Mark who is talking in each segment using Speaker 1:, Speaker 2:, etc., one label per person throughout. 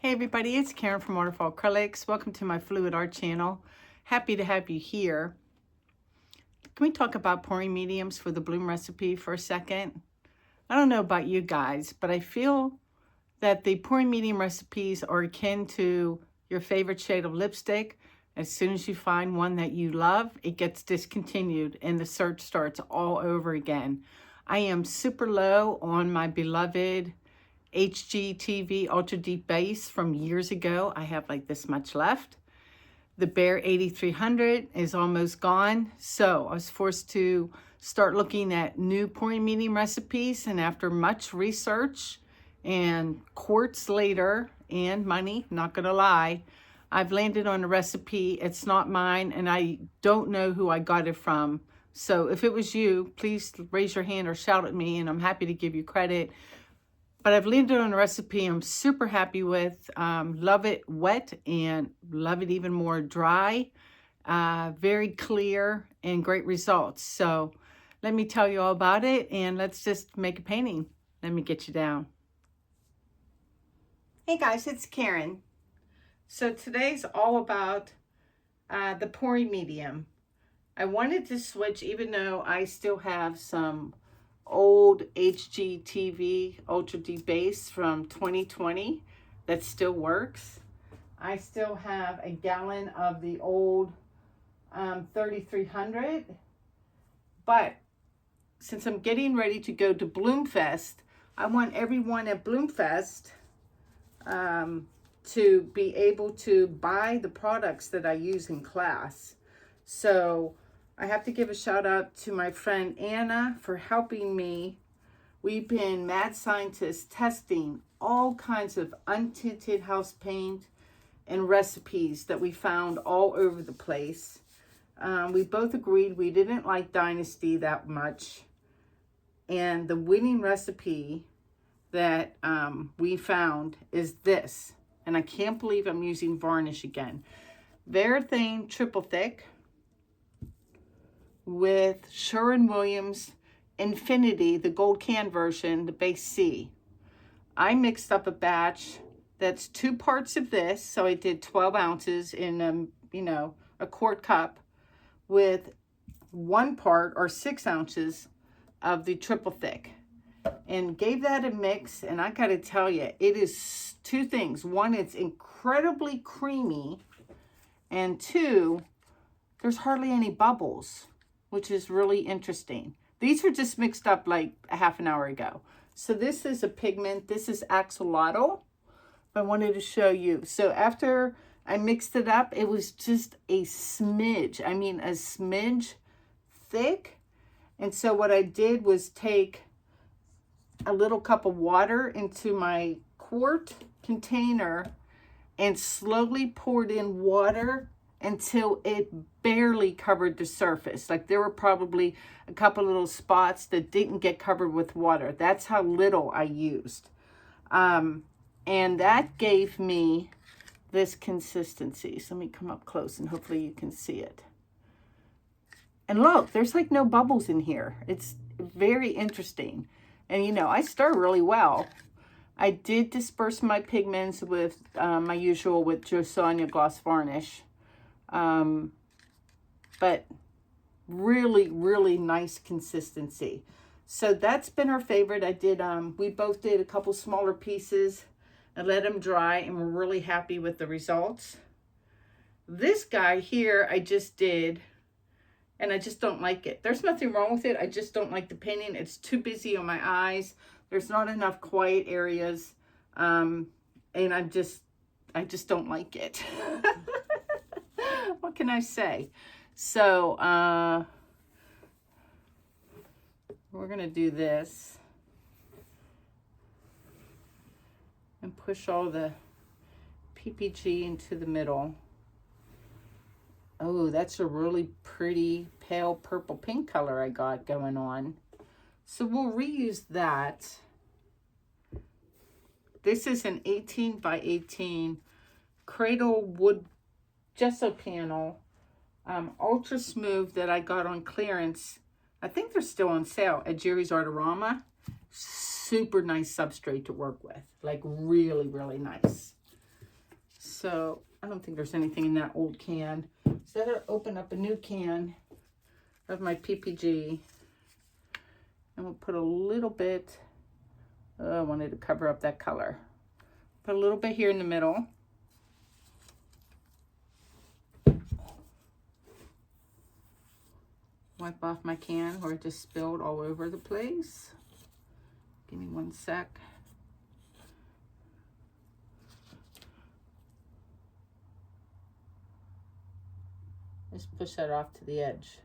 Speaker 1: Hey everybody, it's Karen from Waterfall Acrylics. Welcome to my Fluid Art channel. Happy to have you here. Can we talk about pouring mediums for the bloom recipe for a second? I don't know about you guys, but I feel that the pouring medium recipes are akin to your favorite shade of lipstick. As soon as you find one that you love, it gets discontinued and the search starts all over again. I am super low on my beloved HGTV Ultra Deep Base from years ago. I have like this much left. The Bare 8300 is almost gone, so I was forced to start looking at new pouring medium recipes, and after much research and quarts later and money, not gonna lie, I've landed on a recipe. It's not mine and I don't know who I got it from. So if it was you, please raise your hand or shout at me and I'm happy to give you credit. But I've landed on a recipe I'm super happy with. Love it wet and love it even more dry. Very clear and great results. So let me tell you all about it and let's just make a painting. Let me get you down. Hey guys, it's Karen. So today's all about the pouring medium. I wanted to switch, even though I still have some old HGTV Ultra Deep Base from 2020 that still works. I still have a gallon of the old 3300, but since I'm getting ready to go to Bloomfest, I want everyone at Bloomfest to be able to buy the products that I use in class. So I have to give a shout out to my friend Anna for helping me. We've been mad scientists testing all kinds of untinted house paint and recipes that we found all over the place. We both agreed we didn't like Dynasty that much. And the winning recipe that we found is this. And I can't believe I'm using varnish again. Varathane Triple Thick with Sherwin Williams Infinity, the gold can version, the base C. I mixed up a batch that's 2 parts of this, so I did 12 ounces in a quart cup, with 1 part or 6 ounces of the triple thick, and gave that a mix. And I gotta tell you, it is 2 things. 1, it's incredibly creamy, and 2, there's hardly any bubbles, which is really interesting. These were just mixed up like a half an hour ago. So this is a pigment. This is axolotl. I wanted to show you. So after I mixed it up, it was just a smidge. I mean, a smidge thick. And so what I did was take a little cup of water into my quart container and slowly poured in water until it barely covered the surface. Like there were probably a couple little spots that didn't get covered with water. That's how little I used. And that gave me this consistency. So let me come up close and hopefully you can see it. And look, there's like no bubbles in here. It's very interesting. And you know, I stir really well. I did disperse my pigments with my usual with JoSonja gloss varnish. But really, really nice consistency. So that's been our favorite. I did, we both did a couple smaller pieces and let them dry, and we're really happy with the results. This guy here, I just did, and I just don't like it. There's nothing wrong with it. I just don't like the painting. It's too busy on my eyes. There's not enough quiet areas. And I just don't like it. What can I say? So, we're going to do this and push all the PPG into the middle. Oh, that's a really pretty pale purple pink color I got going on. So we'll reuse that. This is an 18 by 18 cradle wood gesso panel, ultra smooth, that I got on clearance. I think they're still on sale at Jerry's Artorama. Super nice substrate to work with, like really, really nice. So I don't think there's anything in that old can. So I gotta open up a new can of my PPG. And we'll put a little bit, I wanted to cover up that color. Put a little bit here in the middle. Wipe off my can where it just spilled all over the place. Give me 1 sec. Just push that off to the edge.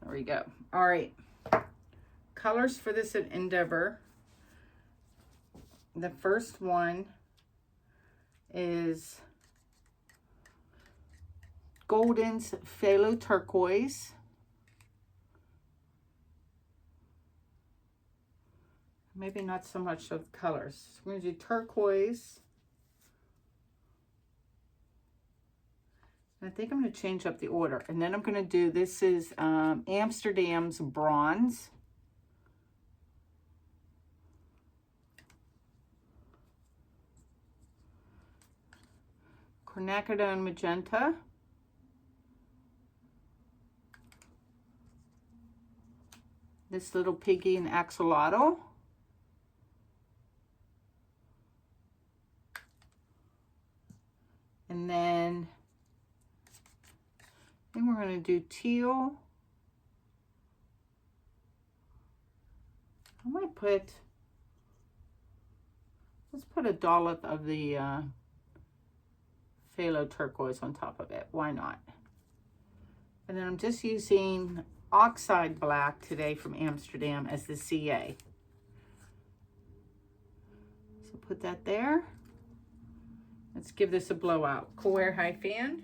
Speaker 1: There we go. All right. Colors for this Endeavor. The first one is Golden's Phthalo Turquoise. Maybe not so much of colors. We're going to do turquoise. I think I'm going to change up the order. And then I'm going to do, this is Amsterdam's Bronze. Quinacridone Magenta. This little piggy in Axolotl. And then I think we're going to do teal. I might put, let's put a dollop of the phthalo turquoise on top of it. Why not? And then I'm just using Oxide Black today from Amsterdam as the CA. So put that there. Let's give this a blowout. Cool Air High Fan.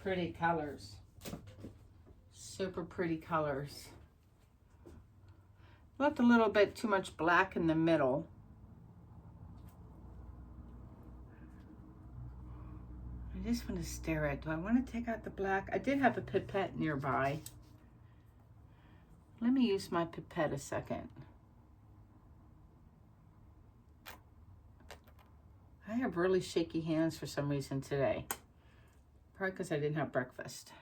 Speaker 1: Pretty colors. Super pretty colors. Left a little bit too much black in the middle. I just want to stare at, do I want to take out the black? I did have a pipette nearby. Let me use my pipette a second. I have really shaky hands for some reason today. Probably because I didn't have breakfast.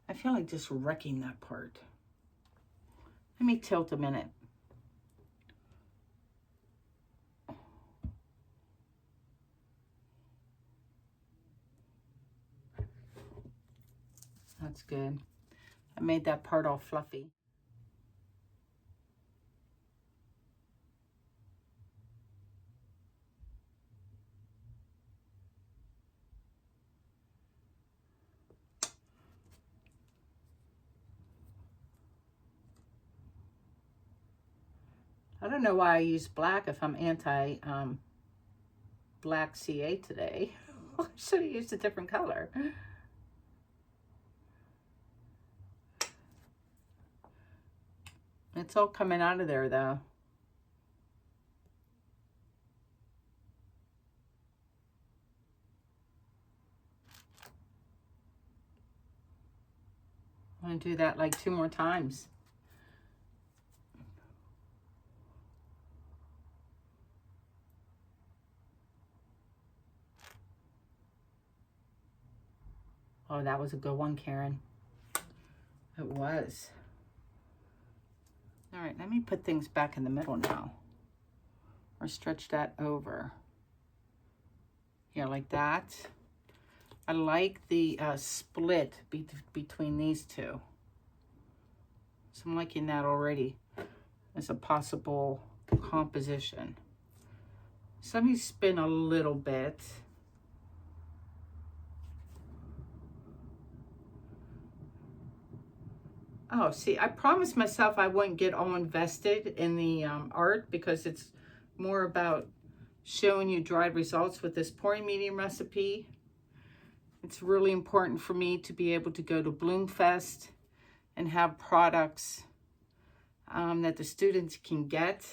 Speaker 1: I feel like just wrecking that part. Let me tilt a minute. That's good. I made that part all fluffy. I don't know why I use black if I'm anti black CA today. I should have used a different color. It's all coming out of there though. going to do that like 2 more times. Oh, that was a good one, Karen. It was. All right, let me put things back in the middle now. Or stretch that over. Yeah, like that. I like the split between these two. So I'm liking that already as a possible composition. So let me spin a little bit. Oh, see, I promised myself I wouldn't get all invested in the art because it's more about showing you dried results with this pouring medium recipe. It's really important for me to be able to go to Bloomfest and have products that the students can get.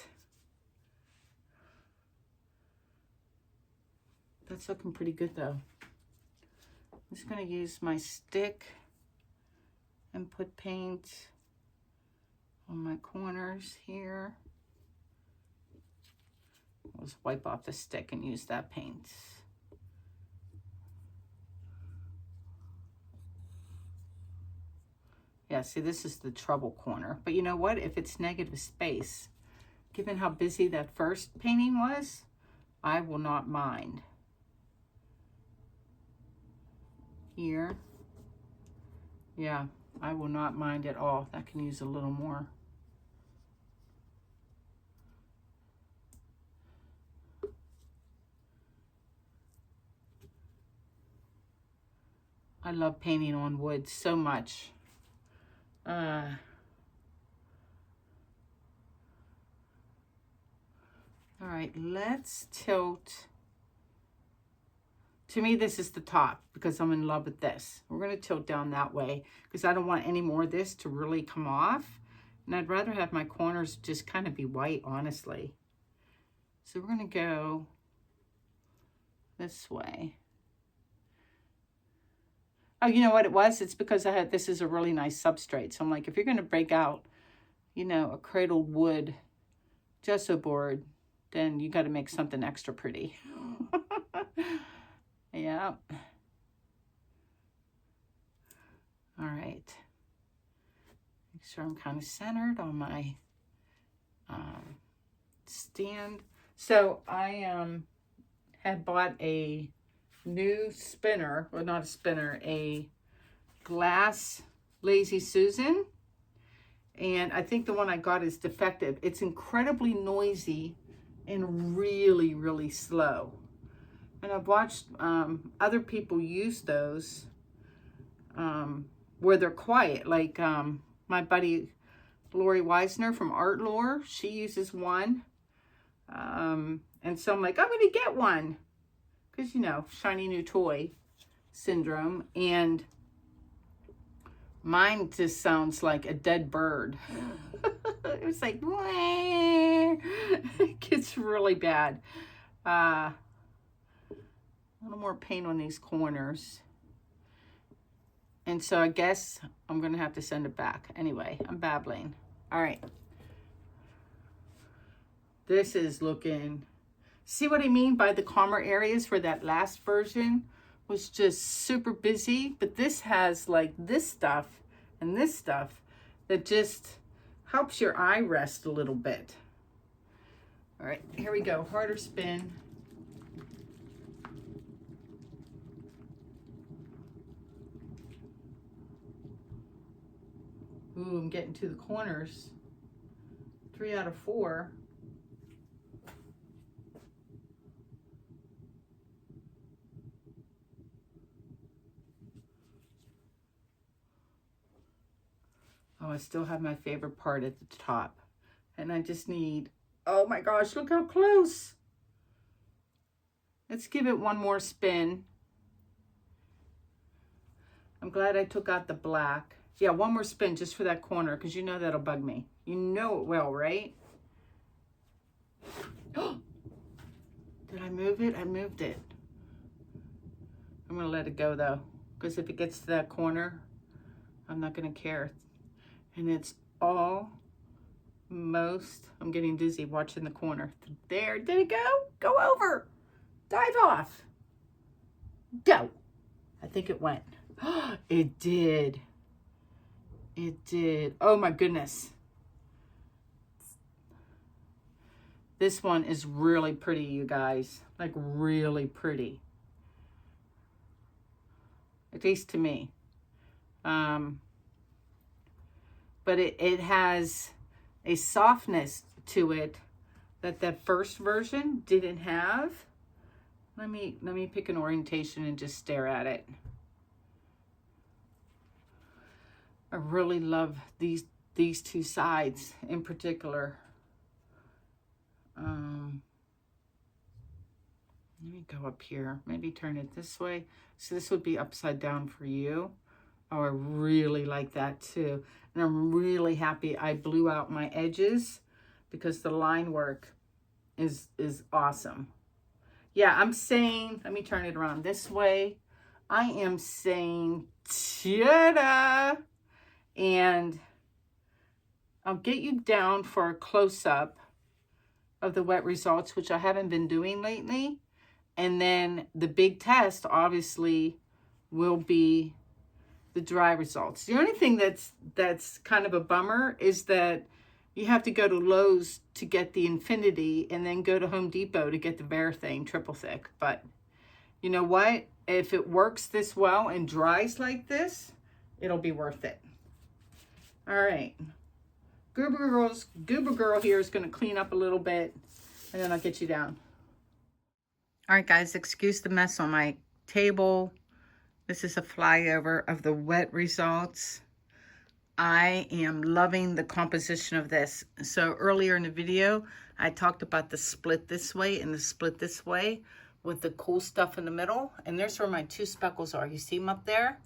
Speaker 1: That's looking pretty good though. I'm just going to use my stick and put paint on my corners here. I'll just wipe off the stick and use that paint. Yeah, see, this is the trouble corner. But you know what? If it's negative space, given how busy that first painting was, I will not mind. Here. Yeah, I will not mind at all. That can use a little more. I love painting on wood so much. All right, let's tilt. To me, this is the top because I'm in love with this. We're going to tilt down that way because I don't want any more of this to really come off. And I'd rather have my corners just kind of be white, honestly. So we're going to go this way. Oh, you know what it was? It's because I had, this is a really nice substrate. So I'm like, if you're going to break out, you know, a cradled wood gesso board, then you got to make something extra pretty. Yeah. All right. Make sure I'm kind of centered on my stand. So I had bought a new spinner, or not a spinner, a glass Lazy Susan. And I think the one I got is defective. It's incredibly noisy and really, really slow. And I've watched other people use those where they're quiet. Like my buddy Lori Weisner from Art Lore, she uses one. And so I'm like, I'm going to get one. Because, you know, shiny new toy syndrome. And mine just sounds like a dead bird. It was like, it gets really bad. A little more paint on these corners. And so I guess I'm going to have to send it back. Anyway, I'm babbling. All right. This is looking... See what I mean by the calmer areas where that last version was just super busy? But this has like this stuff and this stuff that just helps your eye rest a little bit. All right, here we go. Harder spin. Ooh, I'm getting to the corners. 3 out of 4. Oh, I still have my favorite part at the top. And I just need, oh my gosh, look how close. Let's give it one more spin. I'm glad I took out the black. Yeah, one more spin just for that corner, because you know that'll bug me. You know it will, right? Did I move it? I moved it. I'm going to let it go, though, because if it gets to that corner, I'm not gonna care. And it's almost, I'm getting dizzy watching the corner. There, did it go? Go over, dive off, go. I think it went. It did. It did. Oh my goodness. This one is really pretty, you guys. Like really pretty. At least to me. But it has a softness to it that the first version didn't have. Let me pick an orientation and just stare at it. I really love these two sides in particular. Let me go up here, maybe turn it this way. So this would be upside down for you. Oh, I really like that too. And I'm really happy I blew out my edges because the line work is awesome. Yeah, I'm saying, let me turn it around this way. I am saying, ta-da! And I'll get you down for a close-up of the wet results, which I haven't been doing lately. And then the big test, obviously, will be the dry results. The only thing that's kind of a bummer is that you have to go to Lowe's to get the Infinity and then go to Home Depot to get the Varathane triple thick. But you know what? If it works this well and dries like this, it'll be worth it. All right. Goober Girl here is going to clean up a little bit, and then I'll get you down. All right, guys, excuse the mess on my table. This is a flyover of the wet results. I am loving the composition of this. So earlier in the video, I talked about the split this way and the split this way with the cool stuff in the middle. And there's where my two speckles are. You see them up there?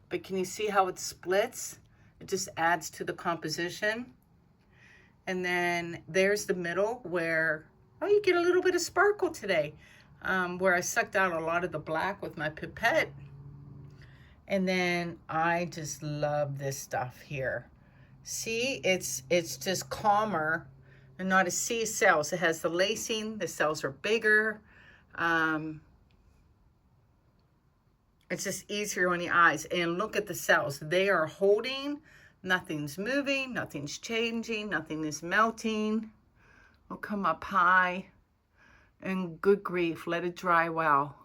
Speaker 1: But can you see how it splits? It just adds to the composition. And then there's the middle where, oh, you get a little bit of sparkle today, where I sucked out a lot of the black with my pipette. And then I just love this stuff here. See, it's just calmer and not a sea of cells. It has the lacing, the cells are bigger. It's just easier on the eyes. And look at the cells. They are holding. Nothing's moving, nothing's changing, nothing is melting. We'll come up high. And good grief, let it dry well.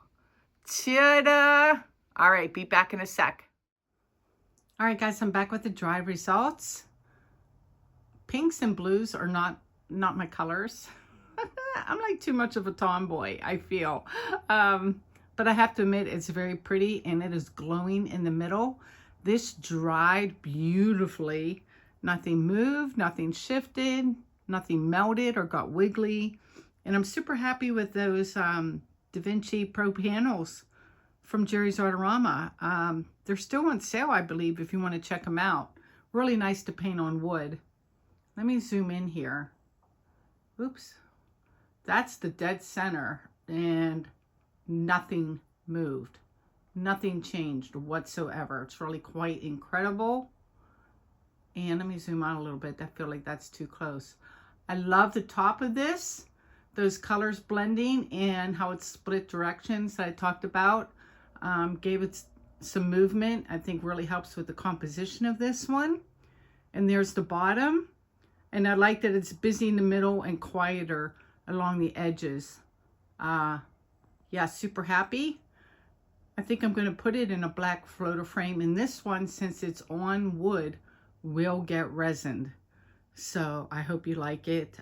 Speaker 1: Ta-da! All right, be back in a sec. All right, guys, I'm back with the dry results. Pinks and blues are not my colors. I'm like too much of a tomboy, I feel. But I have to admit, it's very pretty and it is glowing in the middle. This dried beautifully. Nothing moved, nothing shifted, nothing melted or got wiggly. And I'm super happy with those Da Vinci Pro panels from Jerry's Artorama. They're still on sale, I believe, if you want to check them out. Really nice to paint on wood. Let me zoom in here. Oops. That's the dead center and nothing moved. Nothing changed whatsoever. It's really quite incredible. And let me zoom out a little bit. I feel like that's too close. I love the top of this. Those colors blending and how it's split directions that I talked about. Gave it some movement. I think really helps with the composition of this one. And there's the bottom. And I like that it's busy in the middle and quieter along the edges. Yeah, super happy. I think I'm going to put it in a black floater frame. And this one, since it's on wood, will get resined. So I hope you like it.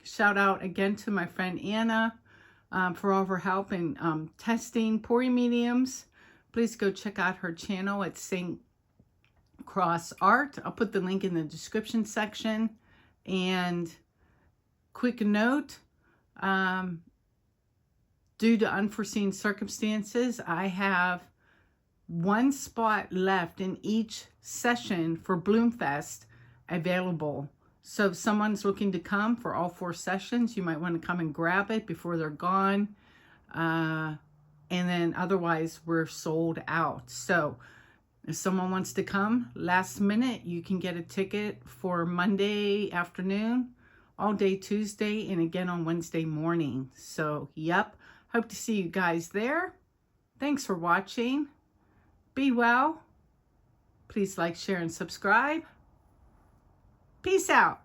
Speaker 1: Shout out again to my friend Anna for all of her help in testing pori mediums. Please go check out her channel at St. Cross Art. I'll put the link in the description section. And quick note, due to unforeseen circumstances, I have one spot left in each session for Bloomfest available. So if someone's looking to come for all 4 sessions, you might want to come and grab it before they're gone. And then otherwise we're sold out. So If someone wants to come last minute, you can get a ticket for Monday afternoon, all day Tuesday, and again on Wednesday morning. So, yep, hope to see you guys there. Thanks for watching. Be well. Please like, share, and subscribe. Peace out.